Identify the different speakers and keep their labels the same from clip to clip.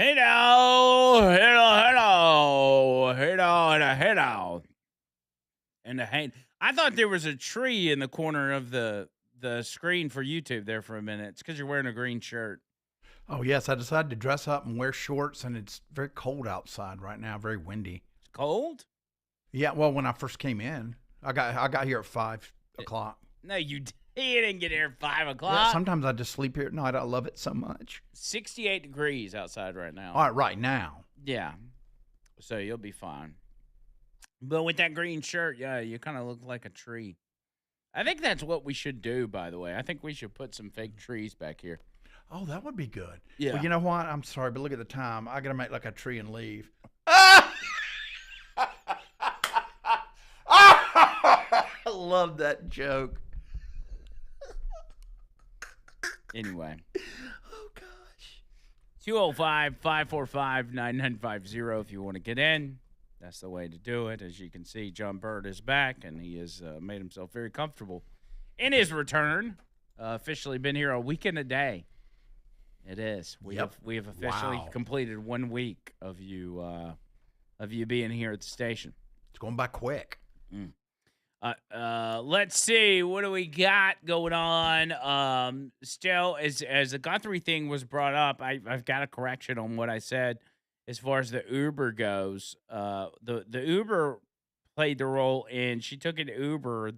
Speaker 1: Hello, hello, hello, hello, hello. And the hey, I thought there was a tree in the corner of the screen for YouTube there for a minute. It's because you're wearing a green shirt.
Speaker 2: Oh, yes. I decided to dress up and wear shorts, and it's very cold outside right now, very windy.
Speaker 1: It's cold.
Speaker 2: Yeah, well, when I first came in, I got here at 5
Speaker 1: Uh,
Speaker 2: o'clock.
Speaker 1: No, you didn't get here at five
Speaker 2: Yeah,
Speaker 1: o'clock.
Speaker 2: sometimes I just sleep here at night. I love it so much.
Speaker 1: 68 degrees outside right
Speaker 2: All
Speaker 1: now.
Speaker 2: right, right now.
Speaker 1: Yeah, so you'll be fine. But with that green shirt, yeah, you kind of look like a tree. I think that's what we should do. By the way, I think we should put some fake trees back here.
Speaker 2: Oh, that would be good. Well,
Speaker 1: Yeah.
Speaker 2: you know what? I'm sorry, but look at the time. I got to make like a tree and leave. I love that joke.
Speaker 1: Anyway.
Speaker 2: Oh, gosh.
Speaker 1: 205-545-9950 if you want to get in. That's the way to do it. As you can see, John Bird is back, and he has made himself very comfortable in his return. Officially been here a week and a day. It is. We have officially
Speaker 2: Wow.
Speaker 1: completed 1 week of you being here at the station.
Speaker 2: It's going by quick.
Speaker 1: Let's see, what do we got going on? Still, as the Guthrie thing was brought up, I've got a correction on what I said as far as the Uber goes. The Uber played the role in. She took an Uber.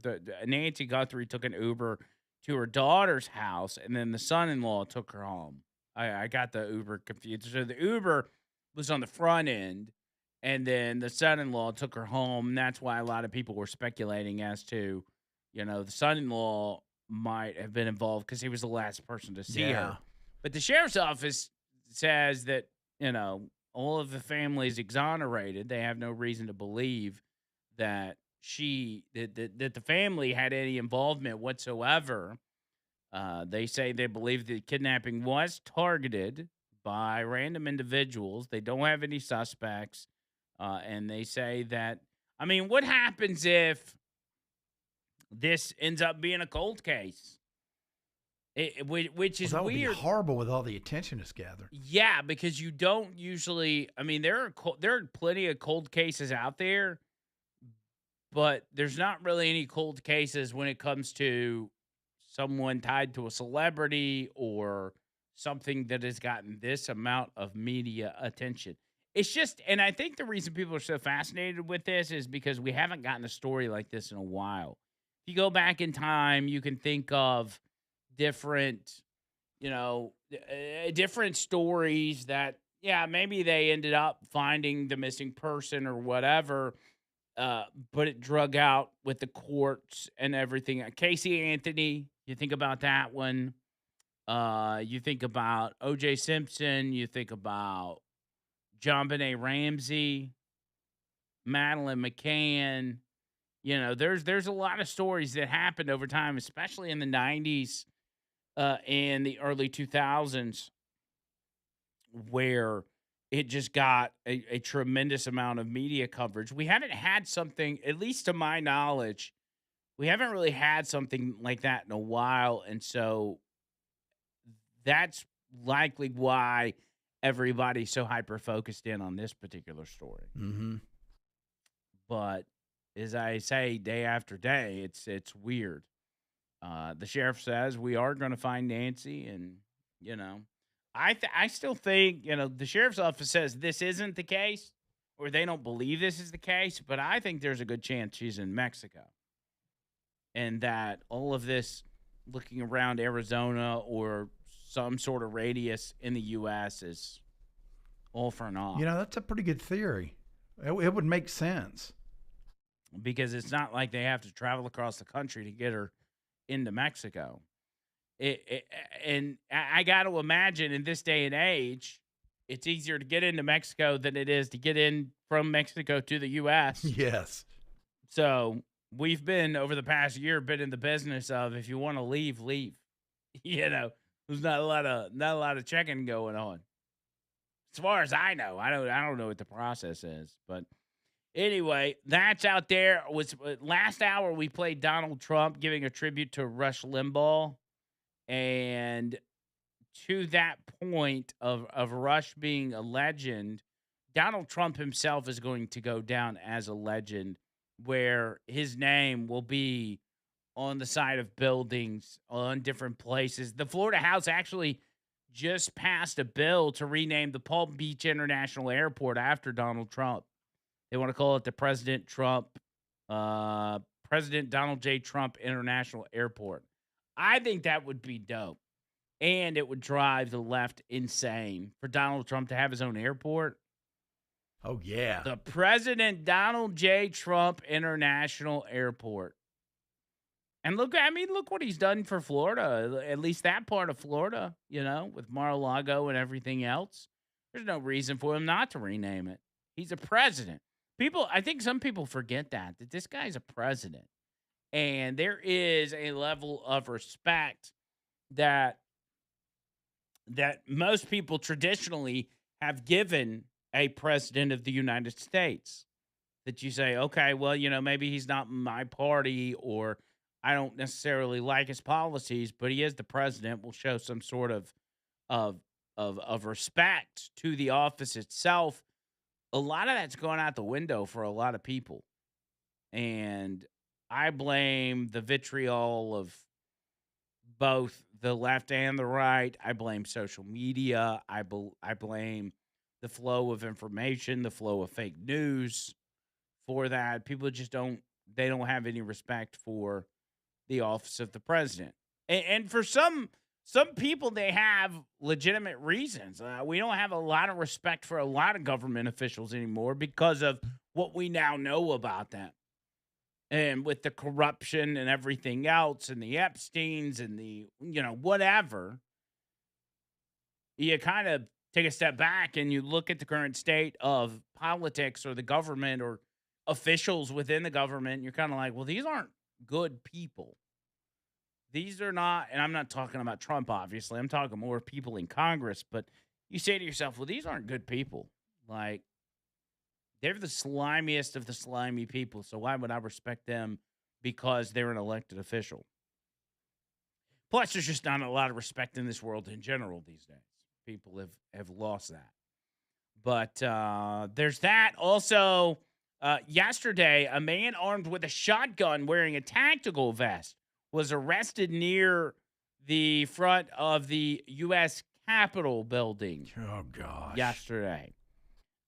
Speaker 1: Nancy Guthrie took an Uber to her daughter's house, and then the son-in-law took her home. I got the Uber confused. So the Uber was on the front end, and then the son-in-law took her home. And that's why a lot of people were speculating as to, the son-in-law might have been involved because he was the last person to see
Speaker 2: Yeah.
Speaker 1: her. But the sheriff's office says that, all of the family is exonerated. They have no reason to believe that that the family had any involvement whatsoever. They say they believe the kidnapping was targeted by random individuals. They don't have any suspects. And they say that, I mean, what happens if this ends up being a cold case? Which
Speaker 2: Well,
Speaker 1: is
Speaker 2: that would be
Speaker 1: weird.
Speaker 2: horrible with all the attention it's gathered.
Speaker 1: Yeah, because you don't usually. I mean, there are plenty of cold cases out there, but there's not really any cold cases when it comes to someone tied to a celebrity or something that has gotten this amount of media attention. It's just, and I think the reason people are so fascinated with this is because we haven't gotten a story like this in a while. If you go back in time, you can think of different, different stories that, yeah, maybe they ended up finding the missing person or whatever, but it drug out with the courts and everything. Casey Anthony, you think about that one. You think about O.J. Simpson. You think about John Benet Ramsey, Madeline McCann. There's a lot of stories that happened over time, especially in the 90s and the early 2000s, where it just got a tremendous amount of media coverage. We haven't had something, at least to my knowledge, we haven't really had something like that in a while. And so that's likely why everybody's so hyper focused in on this particular story.
Speaker 2: Mm-hmm.
Speaker 1: But as I say day after day, it's weird. The sheriff says we are going to find Nancy, and I still think the sheriff's office says this isn't the case, or they don't believe this is the case. But I think there's a good chance she's in Mexico, and that all of this looking around Arizona or some sort of radius in the U.S. is all for naught.
Speaker 2: That's a pretty good theory. It would make sense.
Speaker 1: Because it's not like they have to travel across the country to get her into Mexico. And I got to imagine in this day and age, it's easier to get into Mexico than it is to get in from Mexico to the U.S.
Speaker 2: Yes.
Speaker 1: So we've been, over the past year, been in the business of, if you want to leave, leave. There's not a lot of checking going on. As far as I know, I don't know what the process is, but anyway, that's out there. Last hour we played Donald Trump giving a tribute to Rush Limbaugh, and to that point of Rush being a legend, Donald Trump himself is going to go down as a legend, where his name will be on the side of buildings on different places. The Florida House actually just passed a bill to rename the Palm Beach International Airport after Donald Trump. They want to call it the uh, President Donald J. Trump International Airport. I think that would be dope. And it would drive the left insane for Donald Trump to have his own airport.
Speaker 2: Oh yeah.
Speaker 1: The President Donald J. Trump International Airport. And look, I mean, look what he's done for Florida, at least that part of Florida, with Mar-a-Lago and everything else. There's no reason for him not to rename it. He's a president. I think some people forget that this guy's a president. And there is a level of respect that most people traditionally have given a president of the United States. That you say, okay, well, maybe he's not my party, or I don't necessarily like his policies, but he is the president. We'll show some sort of respect to the office itself. A lot of that's gone out the window for a lot of people. And I blame the vitriol of both the left and the right. I blame social media. I blame the flow of information, the flow of fake news for that. People just don't have any respect for the office of the president. And for some people, they have legitimate reasons. We don't have a lot of respect for a lot of government officials anymore because of what we now know about them. And with the corruption and everything else, and the Epsteins and the, whatever, you kind of take a step back and you look at the current state of politics or the government or officials within the government. And you're kind of like, well, these aren't good people. These are not, and I'm not talking about Trump, obviously. I'm talking more people in Congress. But you say to yourself, well, these aren't good people. Like, they're the slimiest of the slimy people, so why would I respect them because they're an elected official? Plus, there's just not a lot of respect in this world in general these days. People have lost that. But there's that. Also, yesterday, a man armed with a shotgun wearing a tactical vest was arrested near the front of the U.S. Capitol building.
Speaker 2: Oh, gosh.
Speaker 1: Yesterday.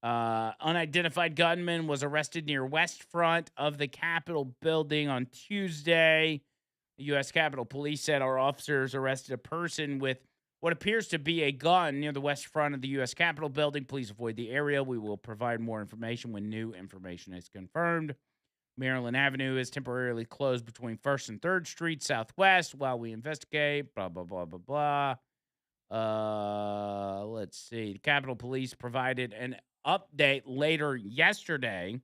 Speaker 1: Unidentified gunman was arrested near west front of the Capitol building on Tuesday. The U.S. Capitol Police said our officers arrested a person with what appears to be a gun near the west front of the U.S. Capitol building. Please avoid the area. We will provide more information when new information is confirmed. Maryland Avenue is temporarily closed between 1st and 3rd Street Southwest while we investigate. Blah, blah, blah, blah, blah. Let's see. The Capitol Police provided an update later yesterday.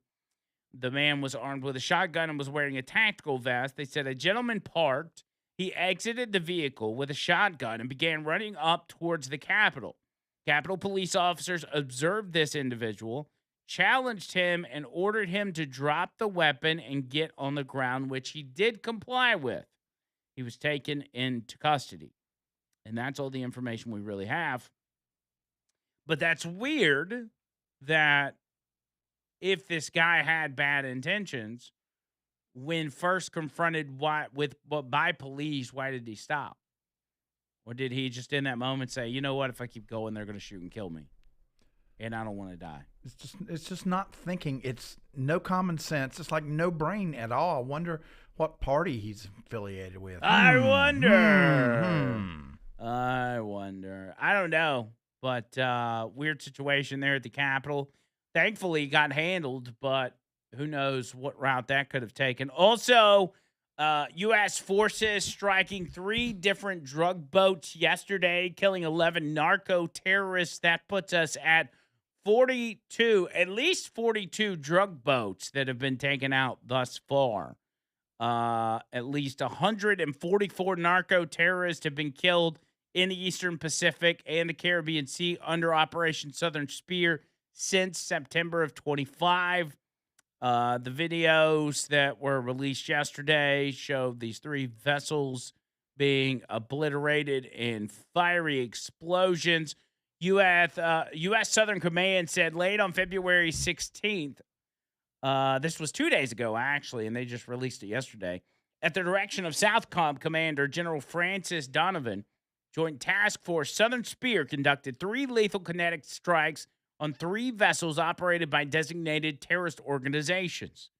Speaker 1: The man was armed with a shotgun and was wearing a tactical vest. They said a gentleman parked. He exited the vehicle with a shotgun and began running up towards the Capitol. Capitol police officers observed this individual, challenged him, and ordered him to drop the weapon and get on the ground, which he did comply with. He was taken into custody. And that's all the information we really have. But that's weird that if this guy had bad intentions, when first confronted by police, why did he stop? Or did he just in that moment say, you know what, if I keep going, they're going to shoot and kill me, and I don't want to die?
Speaker 2: It's just not thinking. It's no common sense. It's like no brain at all. I wonder what party he's affiliated with.
Speaker 1: I wonder. I don't know. But weird situation there at the Capitol. Thankfully, it got handled, but who knows what route that could have taken. Also, U.S. forces striking 3 different drug boats yesterday, killing 11 narco terrorists. That puts us at 42, at least 42 drug boats that have been taken out thus far. At least 144 narco terrorists have been killed in the Eastern Pacific and the Caribbean Sea under Operation Southern Spear since September of 25. The videos that were released yesterday showed these 3 vessels being obliterated in fiery explosions. U.S. Southern Command said late on February 16th, this was 2 days ago, actually, and they just released it yesterday. At the direction of Southcom Commander General Francis Donovan, Joint Task Force Southern Spear conducted 3 lethal kinetic strikes on 3 vessels operated by designated terrorist organizations.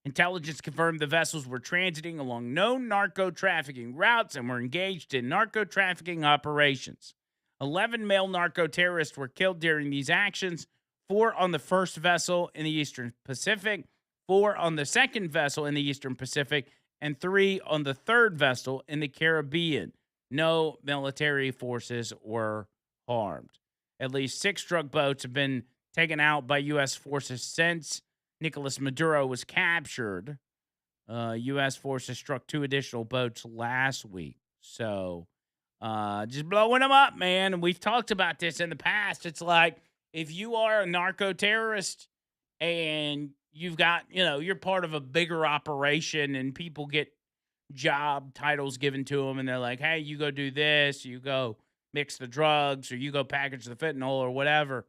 Speaker 1: Intelligence confirmed the vessels were transiting along known narco trafficking routes and were engaged in narco trafficking operations. 11 male narco terrorists were killed during these actions, 4 on the first vessel in the Eastern Pacific, 4 on the second vessel in the Eastern Pacific, and 3 on the third vessel in the Caribbean. No military forces were harmed. At least 6 drug boats have been taken out by U.S. forces since Nicolas Maduro was captured. U.S. forces struck 2 additional boats last week. So, just blowing them up, man. And we've talked about this in the past. It's like if you are a narco terrorist and you've got, you're part of a bigger operation and people get job titles given to them and they're like, hey, you go do this, you go mix the drugs, or you go package the fentanyl or whatever.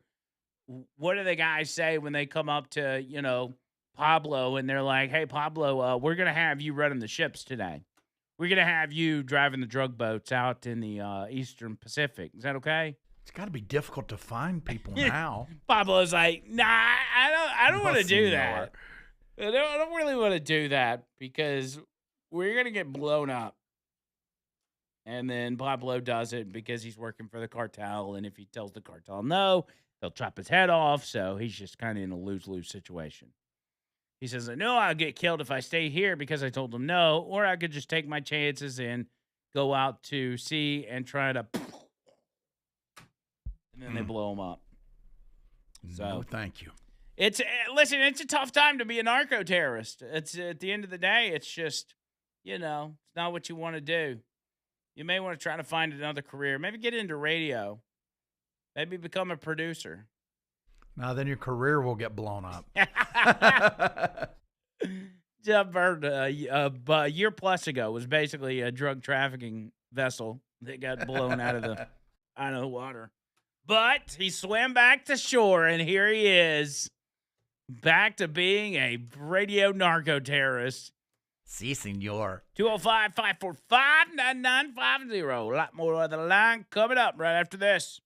Speaker 1: What do the guys say when they come up to, Pablo and they're like, hey, Pablo, we're going to have you running the ships today. We're going to have you driving the drug boats out in the Eastern Pacific. Is that okay?
Speaker 2: It's got to be difficult to find people now.
Speaker 1: Pablo's like, nah, I don't want to do
Speaker 2: senor.
Speaker 1: that. I don't really want to do that because we're going to get blown up. And then Pablo does it because he's working for the cartel. And if he tells the cartel no, they'll chop his head off. So he's just kind of in a lose-lose situation. He says, I know I'll get killed if I stay here because I told them no, or I could just take my chances and go out to sea and try to, and then they blow him up. So
Speaker 2: No, thank you.
Speaker 1: Listen, it's a tough time to be a narco terrorist. It's at the end of the day, it's just, it's not what you want to do. You may want to try to find another career. Maybe get into radio. Maybe become a producer.
Speaker 2: Now then your career will get blown up.
Speaker 1: Jeff Bird, a year plus ago, was basically a drug trafficking vessel that got blown out of the water. But he swam back to shore, and here he is, back to being a radio narco terrorist.
Speaker 2: Si, senor.
Speaker 1: 205-545-9950. A lot more on the line coming up right after this.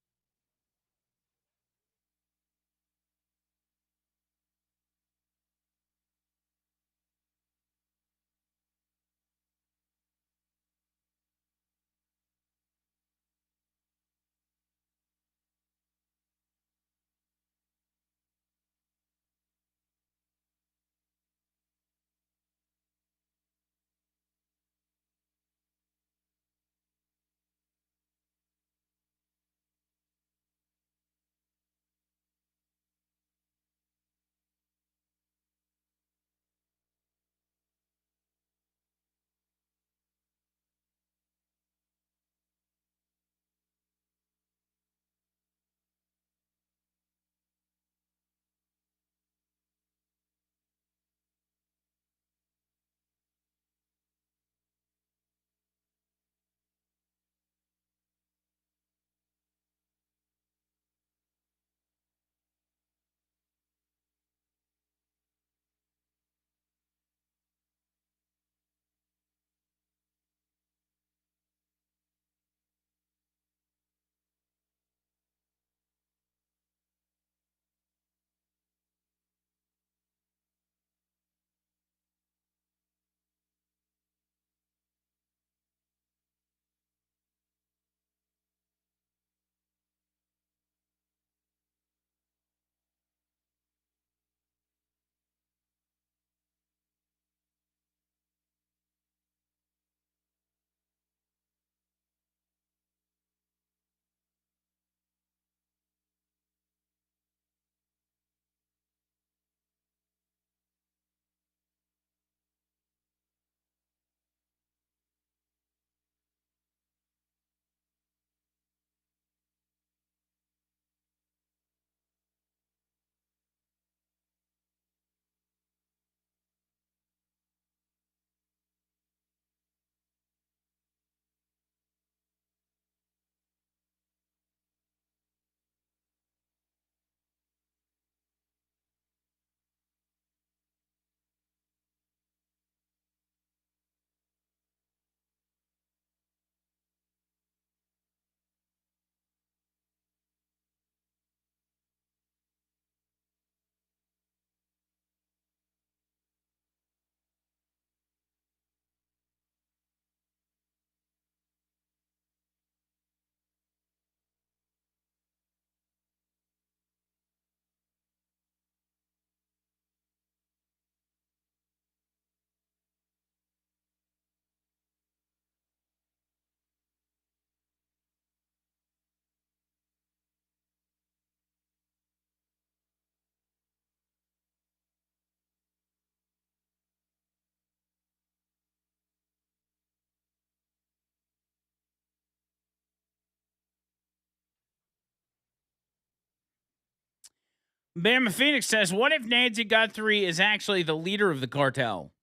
Speaker 1: Bama Phoenix says, "What if Nancy Guthrie is actually the leader of the cartel,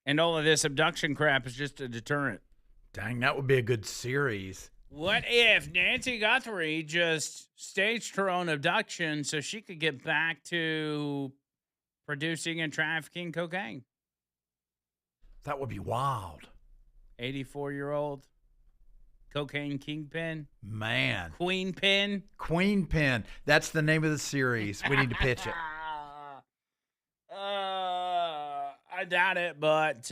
Speaker 1: and all of this abduction crap is just a deterrent?"
Speaker 2: Dang, that would be a good series.
Speaker 1: What if Nancy Guthrie just staged her own abduction so she could get back to producing and trafficking cocaine?
Speaker 2: That would be wild.
Speaker 1: 84-year-old cocaine kingpin,
Speaker 2: Man.
Speaker 1: queen pin.
Speaker 2: Queen Pin. That's the name of the series. We need to pitch it.
Speaker 1: I doubt it, but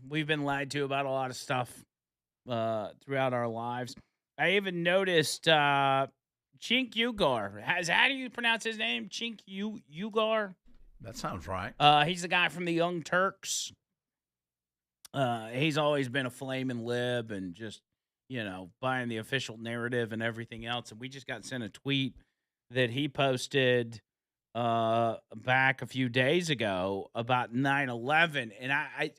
Speaker 1: we've been lied to about a lot of stuff throughout our lives. I even noticed Chink Ugar. How do you pronounce his name? Chink Ugar?
Speaker 2: That sounds right.
Speaker 1: He's the guy from the Young Turks. He's always been a flaming lib and just, buying the official narrative and everything else. And we just got sent a tweet that he posted back a few days ago about 9/11. And I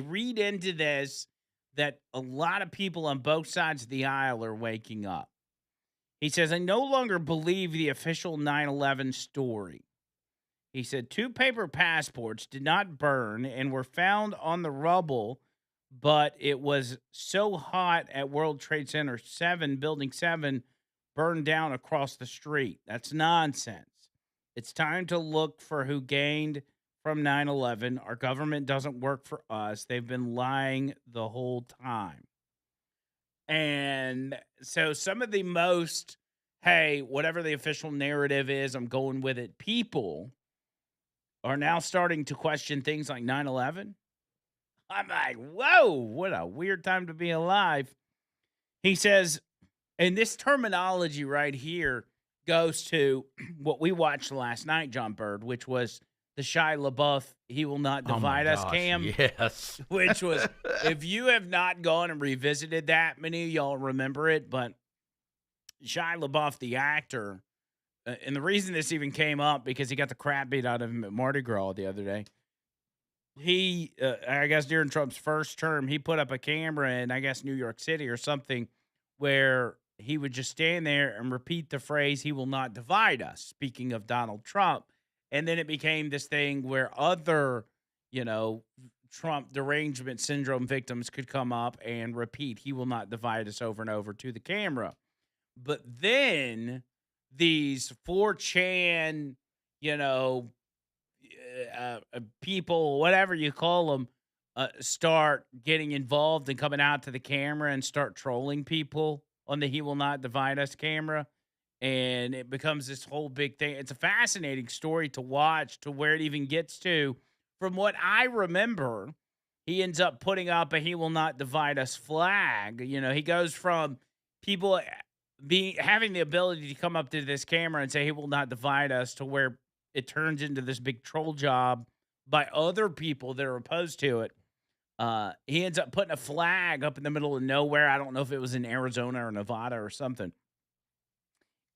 Speaker 1: read into this that a lot of people on both sides of the aisle are waking up. He says, "I no longer believe the official 9/11 story." He said 2 paper passports did not burn and were found on the rubble, but it was so hot at World Trade Center 7, Building 7, burned down across the street. That's nonsense. It's time to look for who gained from 9/11. Our government doesn't work for us. They've been lying the whole time. And so some of the most, hey, whatever the official narrative is, I'm going with it, people are now starting to question things like 9/11. I'm like, whoa, what a weird time to be alive. He says, and this terminology right here goes to what we watched last night, John Bird, which was the Shia LaBeouf "He Will Not
Speaker 2: Oh my
Speaker 1: Divide Us"
Speaker 2: gosh,
Speaker 1: cam.
Speaker 2: yes.
Speaker 1: Which was, if you have not gone and revisited that, many of y'all remember it, but Shia LaBeouf, the actor, and the reason this even came up because he got the crap beat out of him at Mardi Gras the other day. He, I guess during Trump's first term, he put up a camera in, I guess, New York City or something, where he would just stand there and repeat the phrase, "He will not divide us," speaking of Donald Trump. And then it became this thing where other, Trump derangement syndrome victims could come up and repeat, "He will not divide us," over and over to the camera. But then these 4chan, people, whatever you call them, start getting involved and coming out to the camera and start trolling people on the "He Will Not Divide Us" camera. And it becomes this whole big thing. It's a fascinating story to watch, to where it even gets to. From what I remember, he ends up putting up a "He Will Not Divide Us" flag. He goes from people having the ability to come up to this camera and say, "He will not divide us," to where it turns into this big troll job by other people that are opposed to it. He ends up putting a flag up in the middle of nowhere. I don't know if it was in Arizona or Nevada or something.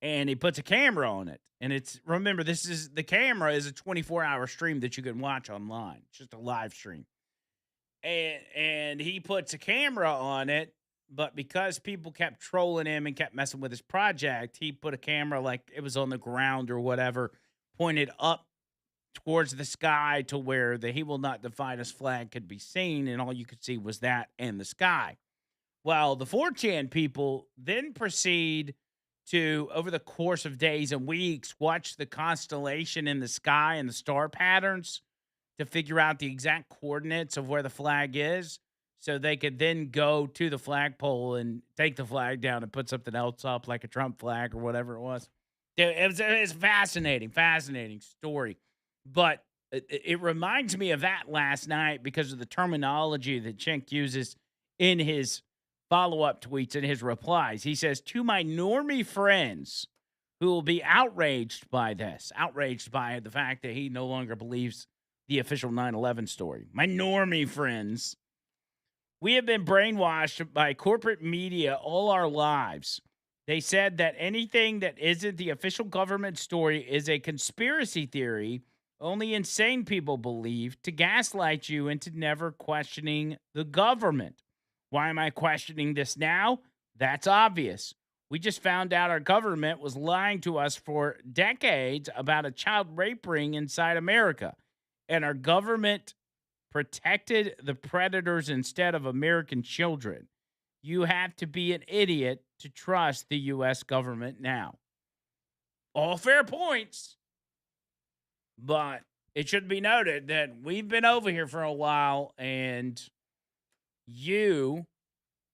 Speaker 1: And he puts a camera on it. And remember, the camera is a 24-hour stream that you can watch online. It's just a live stream. And he puts a camera on it, but because people kept trolling him and kept messing with his project, he put a camera like it was on the ground or whatever, pointed up towards the sky to where the "He Will Not Divide Us" flag could be seen, and all you could see was that and the sky. Well, the 4chan people then proceed to, over the course of days and weeks, watch the constellation in the sky and the star patterns to figure out the exact coordinates of where the flag is, so they could then go to the flagpole and take the flag down and put something else up, like a Trump flag or whatever it was. It's fascinating story. But it reminds me of that last night because of the terminology that Chink uses in his follow-up tweets and his replies. He says, "To my normie friends who will be outraged by this, outraged by the fact that he no longer believes the official 9/11 story. My normie friends, we have been brainwashed by corporate media all our lives. They said that anything that isn't the official government story is a conspiracy theory only insane people believe, to gaslight you into never questioning the government. Why am I questioning this now? That's obvious. We just found out our government was lying to us for decades about a child rape ring inside America. And our government protected the predators instead of American children. You have to be an idiot to trust the US government now. All fair points, but it should be noted that we've been over here for a while and you,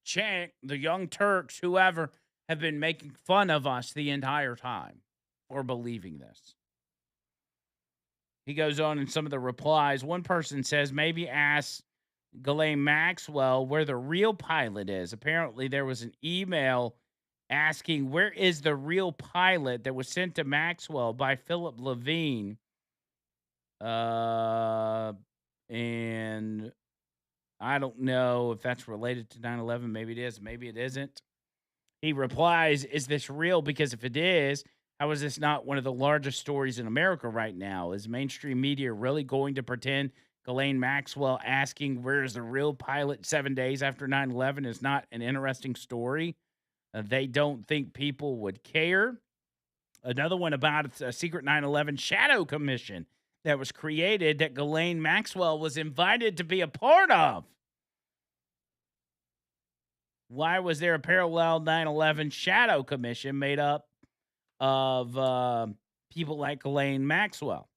Speaker 1: Cenk, the Young Turks, whoever, have been making fun of us the entire time for believing this. He goes on in some of the replies. One person says, maybe ask Ghislaine Maxwell where the real pilot is. Apparently, there was an email asking where is the real pilot that was sent to Maxwell by Philip Levine. And I don't know if that's related to 9/11. Maybe it is. Maybe it isn't. He replies, is this real? Because if it is, how is this not one of the largest stories in America right now? Is mainstream media really going to pretend Ghislaine Maxwell asking where is the real pilot 7 days after 9/11 is not an interesting story? They don't think people would care. Another one about a secret 9/11 shadow commission that was created that Ghislaine Maxwell was invited to be a part of. Why was there a parallel 9/11 shadow commission made up of people like Ghislaine Maxwell?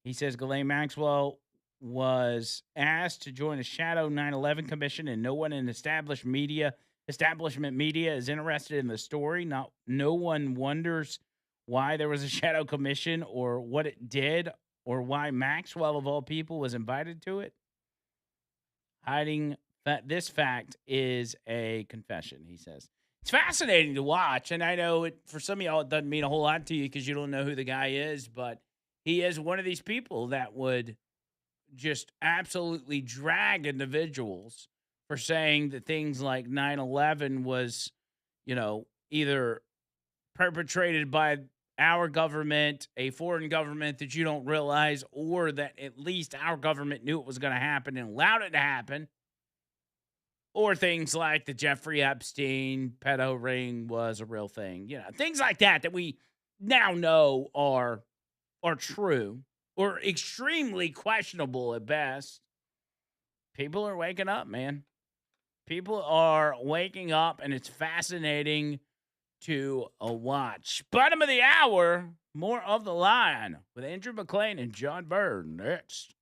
Speaker 1: He says Ghislaine Maxwell was asked to join a shadow 9/11 commission, and no one in establishment media is interested in the story. No one wonders why there was a shadow commission or what it did or why Maxwell of all people was invited to it. Hiding that this fact is a confession, he says. It's fascinating to watch, and I know it for some of y'all it doesn't mean a whole lot to you because you don't know who the guy is, but he is one of these people that would just absolutely drag individuals for saying that things like 9/11 was, either perpetrated by our government, a foreign government that you don't realize, or that at least our government knew it was going to happen and allowed it to happen. Or things like the Jeffrey Epstein pedo ring was a real thing. Things like that we now know are true or extremely questionable at best. People are waking up, man. People are waking up, and it's fascinating to watch. Bottom of the hour, more of the line with Andrew Mclain and John Bird next.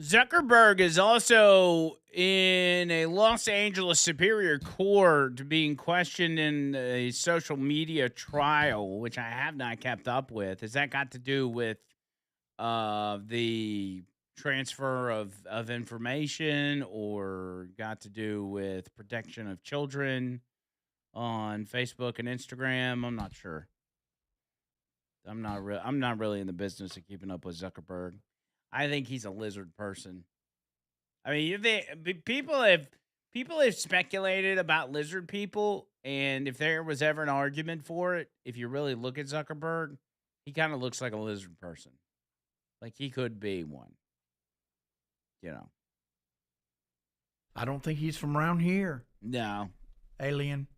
Speaker 1: Zuckerberg is also in a Los Angeles Superior Court being questioned in a social media trial, which I have not kept up with. Has that got to do with the transfer of information, or got to do with protection of children on Facebook and Instagram? I'm not sure. I'm not really in the business of keeping up with Zuckerberg. I think he's a lizard person. I mean, people have speculated about lizard people, and if there was ever an argument for it, if you really look at Zuckerberg, he kind of looks like a lizard person. Like he could be one, you know.
Speaker 2: I don't think he's from around here.
Speaker 1: No.
Speaker 2: Alien.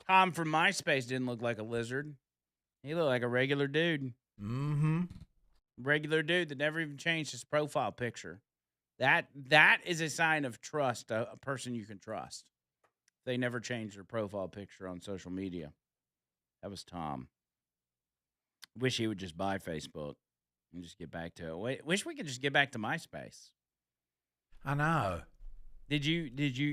Speaker 1: Tom from MySpace didn't look like a lizard. He looked like a regular dude.
Speaker 2: Mm-hmm.
Speaker 1: Regular dude that never even changed his profile picture. That is a sign of trust, a person you can trust. They never changed their profile picture on social media. That was Tom. Wish he would just buy Facebook and just get back to it. Wish we could just get back to MySpace.
Speaker 2: I know.
Speaker 1: Did you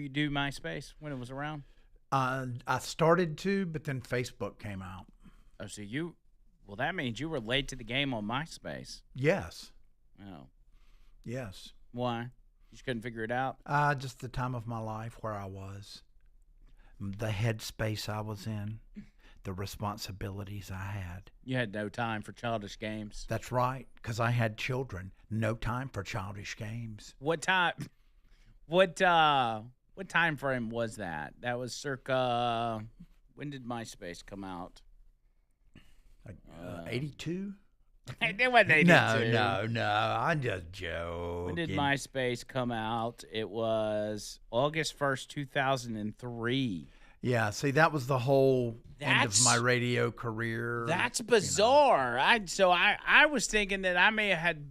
Speaker 1: do MySpace when it was around?
Speaker 2: I started to, but then Facebook came out.
Speaker 1: Oh, so well, that means you were late to the game on MySpace.
Speaker 2: Yes.
Speaker 1: Oh.
Speaker 2: Yes.
Speaker 1: Why? You just couldn't figure it out?
Speaker 2: Just the time of my life where I was, the headspace I was in, the responsibilities I had.
Speaker 1: You had no time for childish games.
Speaker 2: That's right, because I had children. No time for childish games.
Speaker 1: What time? What time frame was that? That was circa. When did MySpace come out?
Speaker 2: 82?
Speaker 1: It wasn't 82.
Speaker 2: No. I just joking.
Speaker 1: When did MySpace come out? It was August 1st, 2003.
Speaker 2: Yeah, see, that was the whole end of my radio career.
Speaker 1: That's bizarre. I was thinking that I may have had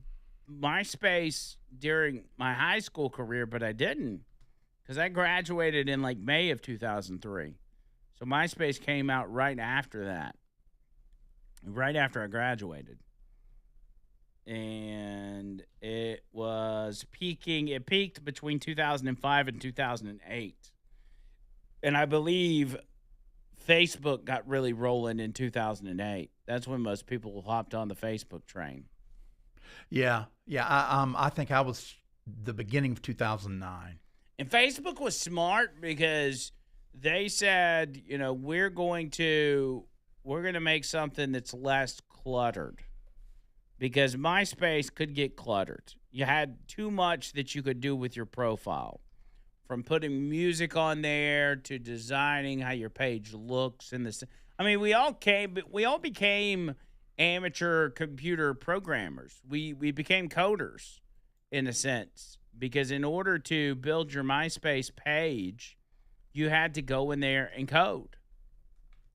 Speaker 1: MySpace during my high school career, but I didn't, because I graduated in like May of 2003. So MySpace came out right after that, right after I graduated. And it was peaking. It peaked between 2005 and 2008. And I believe Facebook got really rolling in 2008. That's when most people hopped on the Facebook train.
Speaker 2: Yeah. I think I was the beginning of 2009.
Speaker 1: And Facebook was smart because they said, we're going to make something that's less cluttered. Because MySpace could get cluttered. You had too much that you could do with your profile. From putting music on there to designing how your page looks and this. I mean, we all became amateur computer programmers. We became coders in a sense, because in order to build your MySpace page, you had to go in there and code.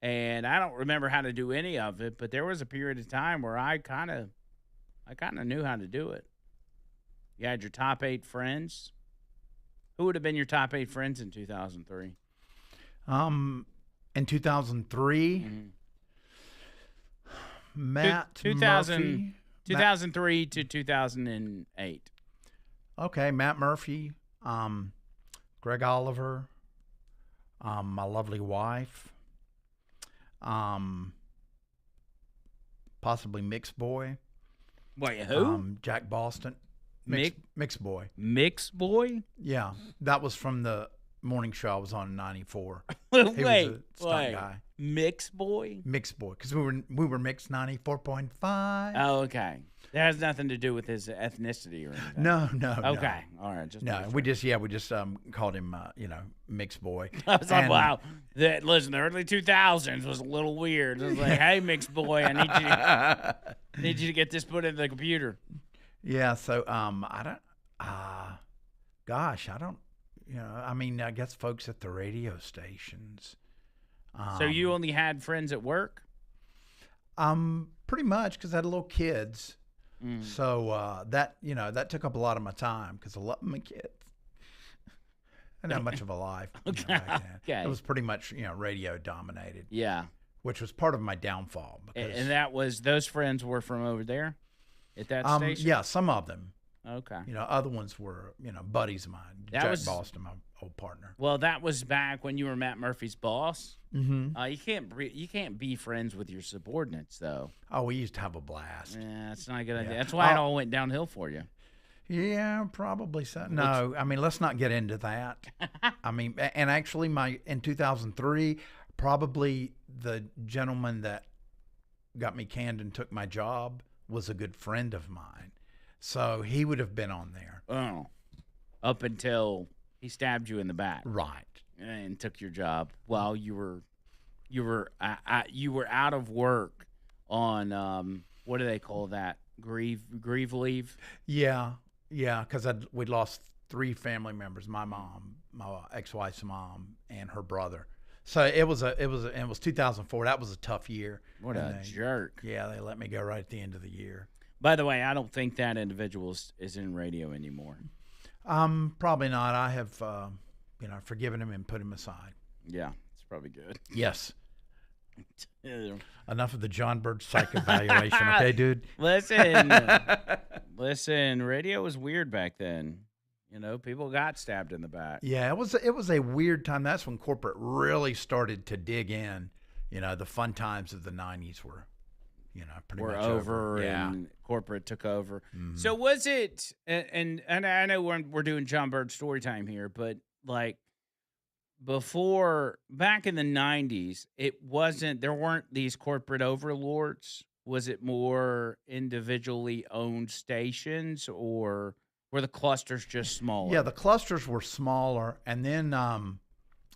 Speaker 1: And I don't remember how to do any of it, but there was a period of time where I kind of knew how to do it. You had your top 8 friends. Who would have been your top 8 friends in 2003?
Speaker 2: In 2003, Matt Murphy.
Speaker 1: 2003 to 2008.
Speaker 2: Okay, Matt Murphy, Greg Oliver, my lovely wife, possibly Mix Boy.
Speaker 1: Wait, who?
Speaker 2: Jack Boston. Mix Boy.
Speaker 1: Mix Boy?
Speaker 2: Yeah, that was from the morning show I was on in 94.
Speaker 1: Wait,
Speaker 2: was a stunt guy.
Speaker 1: Mix Boy?
Speaker 2: Mix Boy, because we were mixed 94.5.
Speaker 1: Oh, okay. That has nothing to do with his ethnicity or anything.
Speaker 2: No.
Speaker 1: Okay, all right.
Speaker 2: We just called him Mix Boy.
Speaker 1: I was like, wow. Listen, the early 2000s was a little weird. It was like, hey, Mix Boy, I need you to get this put into the computer.
Speaker 2: Yeah. So I don't. Gosh, I don't. I mean, I guess folks at the radio stations.
Speaker 1: So you only had friends at work?
Speaker 2: Pretty much, because I had little kids. So that took up a lot of my time, because a lot of my kids. I didn't have much of a life back then.
Speaker 1: Okay.
Speaker 2: It was pretty much radio dominated.
Speaker 1: Yeah.
Speaker 2: Which was part of my downfall.
Speaker 1: And those friends were from over there at that station?
Speaker 2: Yeah, some of them.
Speaker 1: Okay.
Speaker 2: Other ones were, buddies of mine.
Speaker 1: That
Speaker 2: Jack
Speaker 1: was
Speaker 2: Boston, my old partner.
Speaker 1: Well, that was back when you were Matt Murphy's boss.
Speaker 2: Mm-hmm.
Speaker 1: You can't be friends with your subordinates though.
Speaker 2: Oh, we used to have a blast.
Speaker 1: Yeah, it's not a good idea.
Speaker 2: Yeah.
Speaker 1: That's why it all went downhill for you.
Speaker 2: Yeah, probably so. No, I mean, let's not get into that. I mean, and actually, in 2003, probably the gentleman that got me canned and took my job was a good friend of mine, so he would have been on there.
Speaker 1: Oh, up until he stabbed you in the back,
Speaker 2: right,
Speaker 1: and took your job while you were out of work on what do they call that? Grieve leave.
Speaker 2: Yeah, because we'd lost 3 family members: my mom, my ex-wife's mom, and her brother. So it was 2004. That was a tough year.
Speaker 1: What a jerk!
Speaker 2: Yeah, they let me go right at the end of the year.
Speaker 1: By the way, I don't think that individual is in radio anymore.
Speaker 2: Probably not. I have, forgiven him and put him aside.
Speaker 1: Yeah, it's probably good.
Speaker 2: Yes. Enough of the John Bird psych evaluation, okay, dude?
Speaker 1: Listen, radio was weird back then. People got stabbed in the back.
Speaker 2: Yeah, it was a weird time. That's when corporate really started to dig in. The fun times of the 90s were, pretty much over.
Speaker 1: Yeah. And corporate took over.
Speaker 2: Mm-hmm.
Speaker 1: So was it, and I know we're doing John Bird story time here, but like back in the 90s, there weren't these corporate overlords. Was it more individually owned stations, or were the clusters just smaller?
Speaker 2: Yeah, the clusters were smaller. And then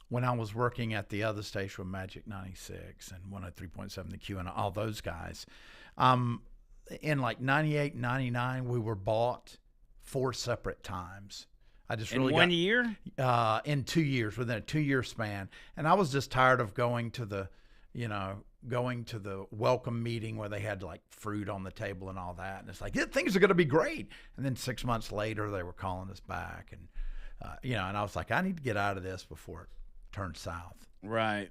Speaker 2: when I was working at the other station with Magic 96 and 103.7 The Q and all those guys, in like 98, 99, we were bought 4 separate times. I just really
Speaker 1: in 1 year?
Speaker 2: In 2 years, within a 2-year span. And I was just tired of going to the welcome meeting where they had like fruit on the table and all that. And it's like, things are going to be great. And then 6 months later, they were calling us back. And, and I was like, I need to get out of this before it turns south.
Speaker 1: Right.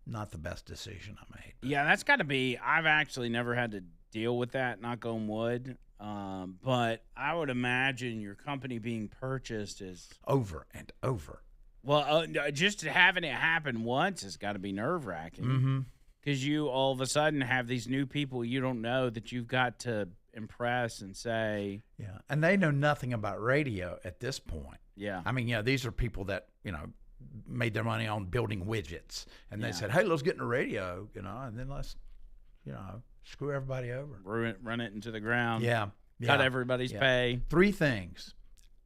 Speaker 2: Not the best decision I made.
Speaker 1: Yeah, that's got to be. I've actually never had to deal with that, knock on wood. But I would imagine your company being purchased is
Speaker 2: over and over.
Speaker 1: Well, just having it happen once has got to be nerve-wracking because you all of a sudden have these new people you don't know that you've got to impress and say.
Speaker 2: Yeah, and they know nothing about radio at this point.
Speaker 1: Yeah.
Speaker 2: I mean, these are people that, made their money on building widgets. And they said, hey, let's get in the radio, and then let's, screw everybody over.
Speaker 1: Run it into the ground.
Speaker 2: Yeah.
Speaker 1: Cut everybody's pay.
Speaker 2: 3 things: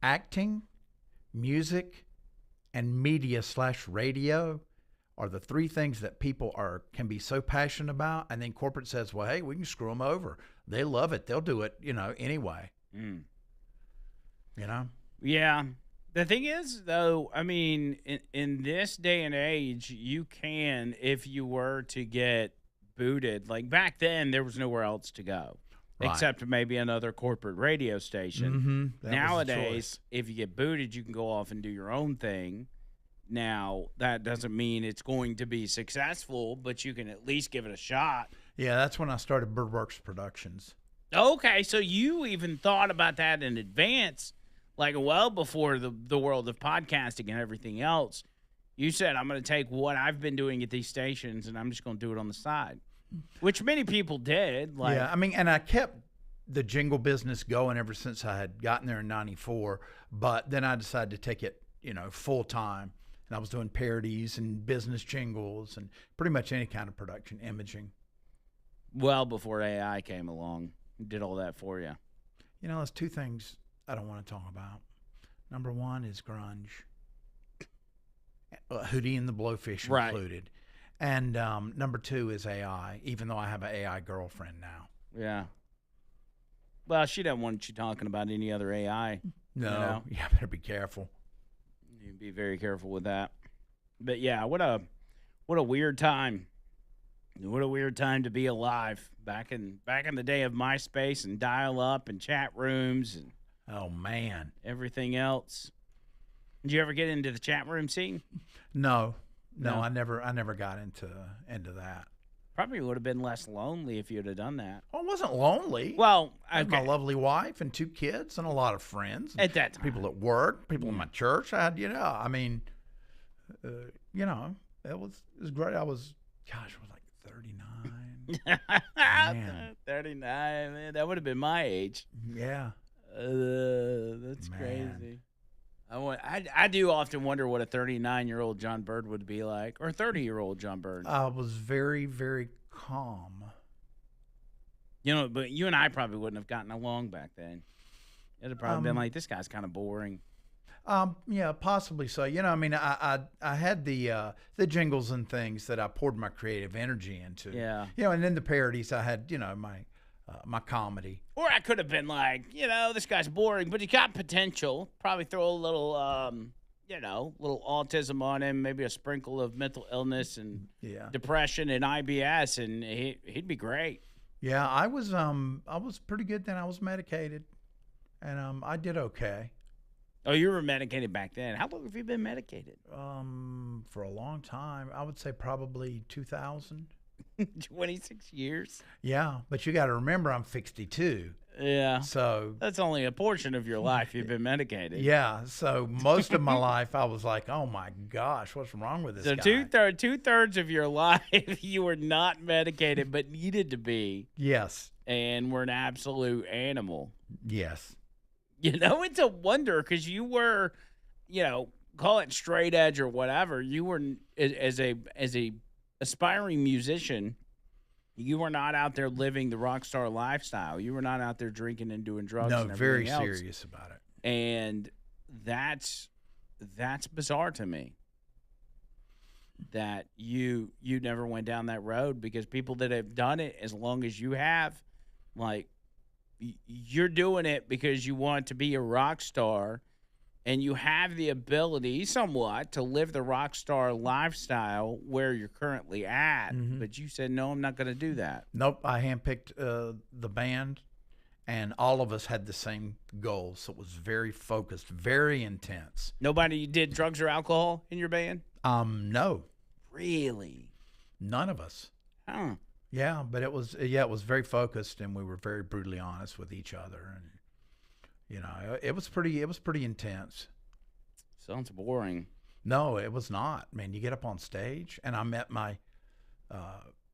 Speaker 2: acting, music, and media/radio are the 3 things that people can be so passionate about. And then corporate says, well, hey, we can screw them over. They love it. They'll do it, anyway.
Speaker 1: Yeah. The thing is, though, I mean, in this day and age, you can, if you were to get booted, like back then, there was nowhere else to go. Right. Except maybe another corporate radio station. Nowadays, if you get booted, you can go off and do your own thing. Now, that doesn't mean it's going to be successful, but you can at least give it a shot.
Speaker 2: Yeah, that's when I started Birdworks Productions.
Speaker 1: Okay, so you even thought about that in advance, like well before the world of podcasting and everything else. You said, I'm going to take what I've been doing at these stations, and I'm just going to do it on the side. Which many people did.
Speaker 2: Yeah, I mean, and I kept the jingle business going ever since I had gotten there in 94, but then I decided to take it, full time. And I was doing parodies and business jingles and pretty much any kind of production, imaging.
Speaker 1: Well before AI came along, did all that for you.
Speaker 2: There's 2 things I don't want to talk about. Number 1 is grunge. Hootie and the Blowfish included. And number 2 is AI, even though I have an AI girlfriend now.
Speaker 1: Yeah. Well, she doesn't want you talking about any other AI.
Speaker 2: No. Yeah, better be careful.
Speaker 1: You be very careful with that. But yeah, what a weird time. What a weird time to be alive. Back in the day of MySpace and dial-up and chat rooms and
Speaker 2: oh man,
Speaker 1: everything else. Did you ever get into the chat room scene?
Speaker 2: No. I never got into that.
Speaker 1: Probably would have been less lonely if you'd have done that.
Speaker 2: I wasn't lonely.
Speaker 1: Well,
Speaker 2: I had my
Speaker 1: okay,
Speaker 2: lovely wife and 2 kids and a lot of friends. And
Speaker 1: at that time.
Speaker 2: people at work, people in
Speaker 1: Yeah.
Speaker 2: my church. I had, I mean, it was great. I was like 39. Man.
Speaker 1: 39, man. That would have been my age.
Speaker 2: Yeah.
Speaker 1: That's
Speaker 2: Man.
Speaker 1: crazy. I do often wonder what a 39-year-old John Bird would be like, or 30-year-old John Bird.
Speaker 2: I was very, very calm.
Speaker 1: But you and I probably wouldn't have gotten along back then. It'd have probably been like, this guy's kind of boring.
Speaker 2: Yeah, possibly so. I mean, I had the jingles and things that I poured my creative energy into.
Speaker 1: Yeah.
Speaker 2: And then the parodies I had, my comedy.
Speaker 1: Or I could have been like, this guy's boring, but he got potential. Probably throw a little, little autism on him, maybe a sprinkle of mental illness and depression and IBS, and he'd be great.
Speaker 2: Yeah, I was pretty good then. I was medicated, and I did okay.
Speaker 1: Oh, you were medicated back then. How long have you been medicated?
Speaker 2: For a long time. I would say probably 2000.
Speaker 1: 26 years.
Speaker 2: Yeah, but you got to remember I'm 62.
Speaker 1: Yeah.
Speaker 2: So
Speaker 1: that's only a portion of your life you've been medicated.
Speaker 2: Yeah. So most of my life I was like, oh my gosh, what's wrong with this guy?
Speaker 1: So two-thirds of your life you were not medicated but needed to be.
Speaker 2: Yes.
Speaker 1: And were an absolute animal.
Speaker 2: Yes.
Speaker 1: It's a wonder because you were, call it straight edge or whatever. You were as a aspiring musician. You were not out there living the rock star lifestyle. You were not out there drinking and doing drugs.
Speaker 2: No,
Speaker 1: and
Speaker 2: very
Speaker 1: else.
Speaker 2: serious about it.
Speaker 1: And that's bizarre to me. That you never went down that road, because people that have done it as long as you have, like, you're doing it because you want to be a rock star, and you have the ability somewhat to live the rock star lifestyle where you're currently at.
Speaker 2: Mm-hmm.
Speaker 1: But you said, no, I'm not going to do that.
Speaker 2: Nope. I handpicked the band, and all of us had the same goals. So it was very focused, very intense.
Speaker 1: Nobody did drugs or alcohol in your band?
Speaker 2: No.
Speaker 1: Really?
Speaker 2: None of us.
Speaker 1: Huh.
Speaker 2: Yeah, but it was very focused, and we were very brutally honest with each other, and it was pretty intense.
Speaker 1: Sounds boring.
Speaker 2: No, it was not. Man, you get up on stage, and I met my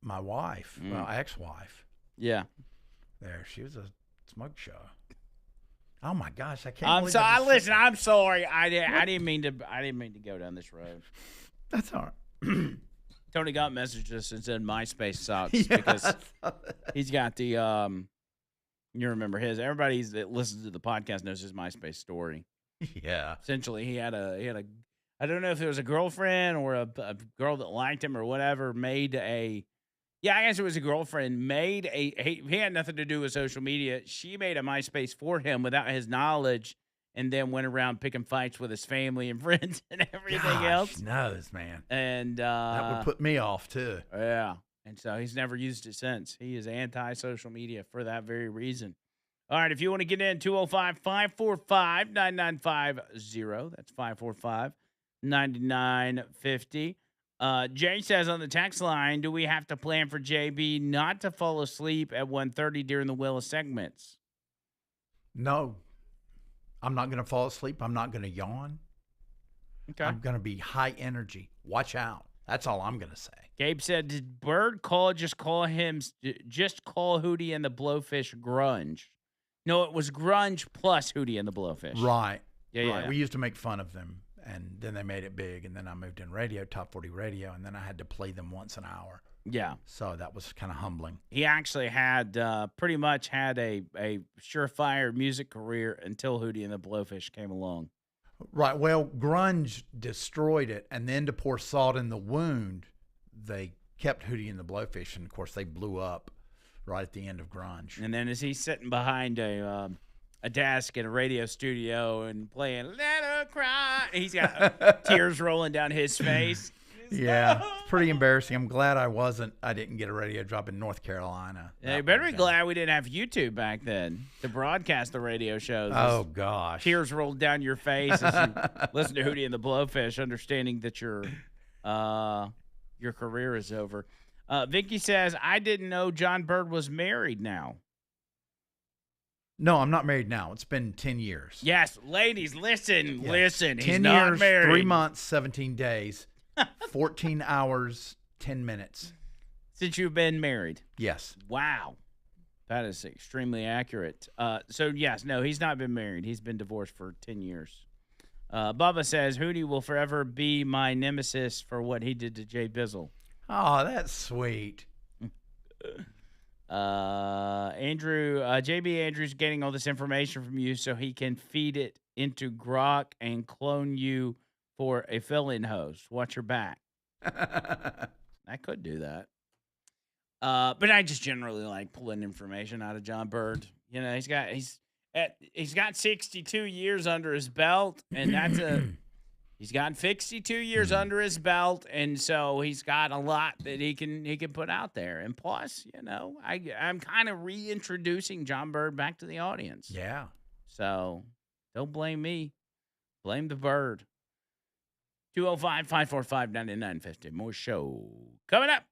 Speaker 2: wife, my ex-wife.
Speaker 1: Yeah.
Speaker 2: There, she was a smoke show. Oh my gosh, I can't.
Speaker 1: Listen, I'm sorry. I didn't mean to go down this road.
Speaker 2: That's all right.
Speaker 1: Tony Gott messaged us and said MySpace sucks
Speaker 2: Yeah,
Speaker 1: because he's got the you remember his. Everybody that listens to the podcast knows his MySpace story.
Speaker 2: Yeah.
Speaker 1: Essentially, he had a I don't know if it was a girlfriend or a girl that liked him or whatever, I guess it was a girlfriend, he had nothing to do with social media. She made a MySpace for him without his knowledge, and then went around picking fights with his family and friends and everything else.
Speaker 2: Knows, man.
Speaker 1: And
Speaker 2: that would put me off too.
Speaker 1: Yeah. And so he's never used it since. He is anti-social media for that very reason. All right, if you want to get in, 205-545-9950. That's 545-9950. Jay says on the text line, do we have to plan for JB not to fall asleep at 1:30 during the Willis segments?
Speaker 2: No. I'm not going to fall asleep. I'm not going to yawn.
Speaker 1: Okay.
Speaker 2: I'm going to be high energy. Watch out. That's all I'm going to say.
Speaker 1: Gabe said, did Bird just call Hootie and the Blowfish grunge? No, it was grunge plus Hootie and the Blowfish.
Speaker 2: Right.
Speaker 1: Yeah.
Speaker 2: We used to make fun of them, and then they made it big, and then I moved in radio, Top 40 radio, and then I had to play them once an hour.
Speaker 1: Yeah.
Speaker 2: So that was kind of humbling.
Speaker 1: He actually had pretty much had a surefire music career until Hootie and the Blowfish came along.
Speaker 2: Right. Well, grunge destroyed it, and then to pour salt in the wound, they kept Hootie and the Blowfish, and of course they blew up right at the end of grunge.
Speaker 1: And then as he's sitting behind a desk in a radio studio and playing "Let Her Cry," he's got tears rolling down his face.
Speaker 2: Yeah, it's pretty embarrassing. I'm glad I didn't get a radio job in North Carolina.
Speaker 1: Yeah, you better be glad we didn't have YouTube back then to broadcast the radio shows.
Speaker 2: Oh, gosh.
Speaker 1: Tears rolled down your face as you listen to Hootie and the Blowfish, understanding that your career is over. Vicky says, I didn't know John Bird was married now.
Speaker 2: No, I'm not married now. It's been 10 years.
Speaker 1: Yes, ladies, listen,
Speaker 2: Yes.
Speaker 1: listen. He's
Speaker 2: 10
Speaker 1: not
Speaker 2: years,
Speaker 1: married.
Speaker 2: 3 months, 17 days, 14 hours, 10 minutes.
Speaker 1: Since you've been married.
Speaker 2: Yes.
Speaker 1: Wow. That is extremely accurate. So, yes, no, he's not been married. He's been divorced for 10 years. Bubba says, Hootie will forever be my nemesis for what he did to Jay Bizzle.
Speaker 2: Oh, that's sweet.
Speaker 1: JB Andrews getting all this information from you so he can feed it into Grok and clone you for a fill-in host. Watch your back. I could do that. But I just generally like pulling information out of John Bird. You know, he's got 62 years under his belt, and he's got 62 years under his belt, and so he's got a lot that he can put out there. And plus, you know, I'm kind of reintroducing John Bird back to the audience.
Speaker 2: Yeah.
Speaker 1: So don't blame me. Blame the bird. 205-545-9950. More show coming up.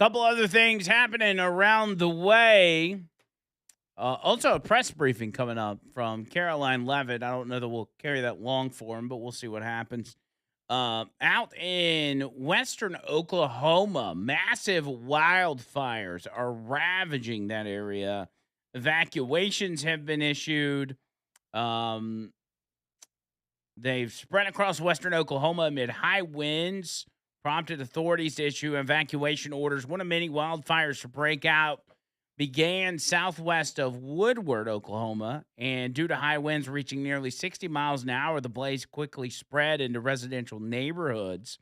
Speaker 1: Couple other things happening around the way. Also, a press briefing coming up from Caroline Levitt. I don't know that we'll carry that long for him, but we'll see what happens. Out in western Oklahoma, massive wildfires are ravaging that area. Evacuations have been issued. Um, they've spread across western Oklahoma amid high winds, prompted authorities to issue evacuation orders. One of many wildfires to break out began southwest of Woodward, Oklahoma, and due to high winds reaching nearly 60 miles an hour, the blaze quickly spread into residential neighborhoods.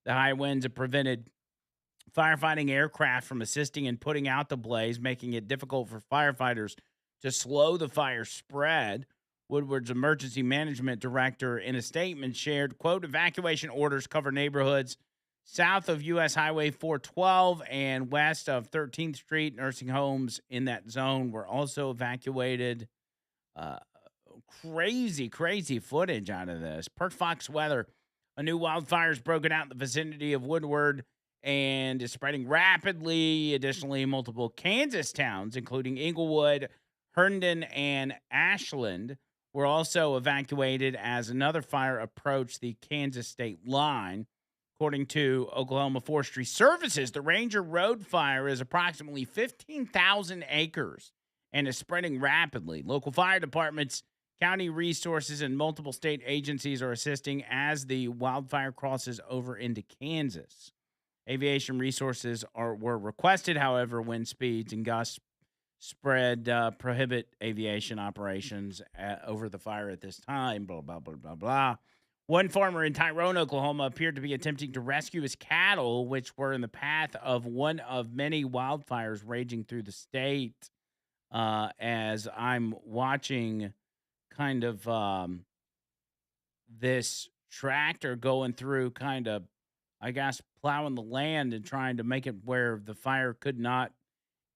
Speaker 1: The high winds have prevented firefighting aircraft from assisting in putting out the blaze, making it difficult for firefighters to slow the fire spread. Woodward's emergency management director, in a statement, shared, quote, evacuation orders cover neighborhoods south of U.S. Highway 412 and west of 13th Street. Nursing homes in that zone were also evacuated. Uh, crazy footage out of this. Per Fox Weather, a new wildfire has broken out in the vicinity of Woodward and is spreading rapidly. Additionally, multiple Kansas towns, including Inglewood, Herndon, and Ashland, were also evacuated as another fire approached the Kansas state line. According to Oklahoma Forestry Services, the Ranger Road fire is approximately 15,000 acres and is spreading rapidly. Local fire departments, county resources, and multiple state agencies are assisting as the wildfire crosses over into Kansas. Aviation resources were requested, however, wind speeds and gusts prohibit aviation operations over the fire at this time, blah, blah, blah, blah, blah. One farmer in Tyrone, Oklahoma, appeared to be attempting to rescue his cattle, which were in the path of one of many wildfires raging through the state. As I'm watching kind of this tractor going through kind of, I guess, plowing the land and trying to make it where the fire could not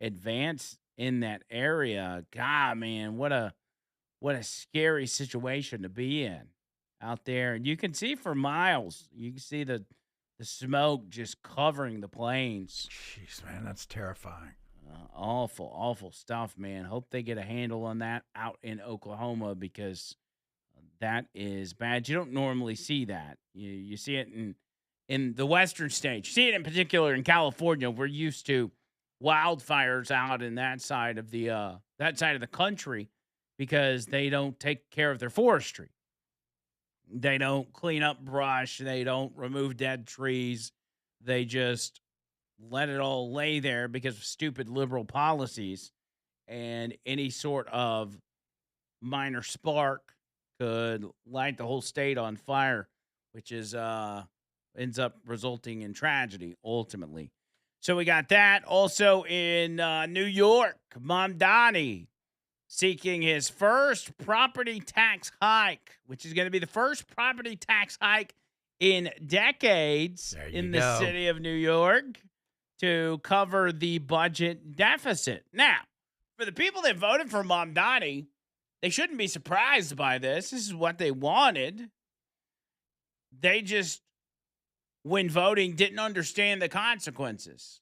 Speaker 1: advance in that area. God, man, what a scary situation to be in out there. And you can see for miles. You can see the smoke just covering the plains.
Speaker 2: Jeez, man, that's terrifying.
Speaker 1: Awful stuff, man. Hope they get a handle on that out in Oklahoma, because that is bad. You don't normally see that. You see it in the western states. You see it in particular in California. We're used to wildfires out in that side of the country because they don't take care of their forestry. They don't clean up brush. They don't remove dead trees. They just let it all lay there because of stupid liberal policies. And any sort of minor spark could light the whole state on fire, which is ends up resulting in tragedy ultimately. So we got that. Also in New York, Mamdani seeking his first property tax hike, which is going to be the first property tax hike in decades in the city of New York to cover the budget deficit. Now, for the people that voted for Mamdani, they shouldn't be surprised by this. This is what they wanted. They just, when voting, didn't understand the consequences.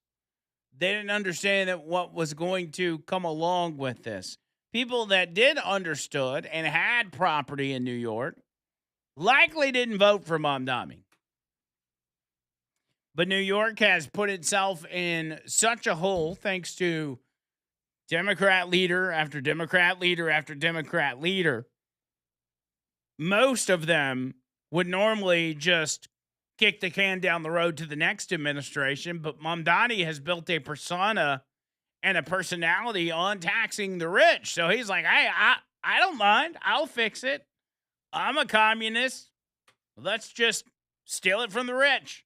Speaker 1: They didn't understand that what was going to come along with this. People that did understood and had property in New York likely didn't vote for Mamdani. But New York has put itself in such a hole thanks to Democrat leader after Democrat leader after Democrat leader. Most of them would normally just kick the can down the road to the next administration, but Mamdani has built a persona and a personality on taxing the rich. So he's like, hey, I don't mind. I'll fix it. I'm a communist. Let's just steal it from the rich.